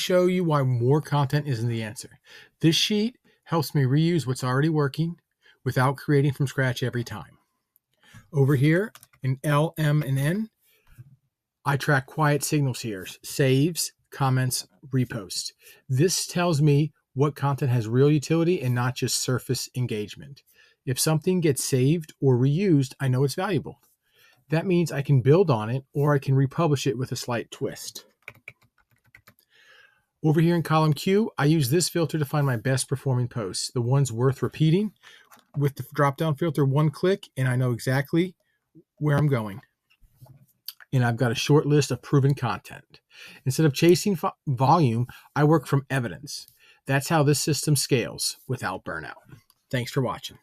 show you why more content isn't the answer. This sheet helps me reuse what's already working without creating from scratch every time. Over here in L, M, and N, I track quiet signals here: saves, comments, reposts. This tells me what content has real utility and not just surface engagement. If something gets saved or reused, I know it's valuable. That means I can build on it, or I can republish it with a slight twist. Over here in column Q, I use this filter to find my best performing posts, the ones worth repeating. With the drop-down filter, one click, and I know exactly where I'm going. And I've got a short list of proven content. Instead of chasing volume, I work from evidence. That's how this system scales without burnout. Thanks for watching.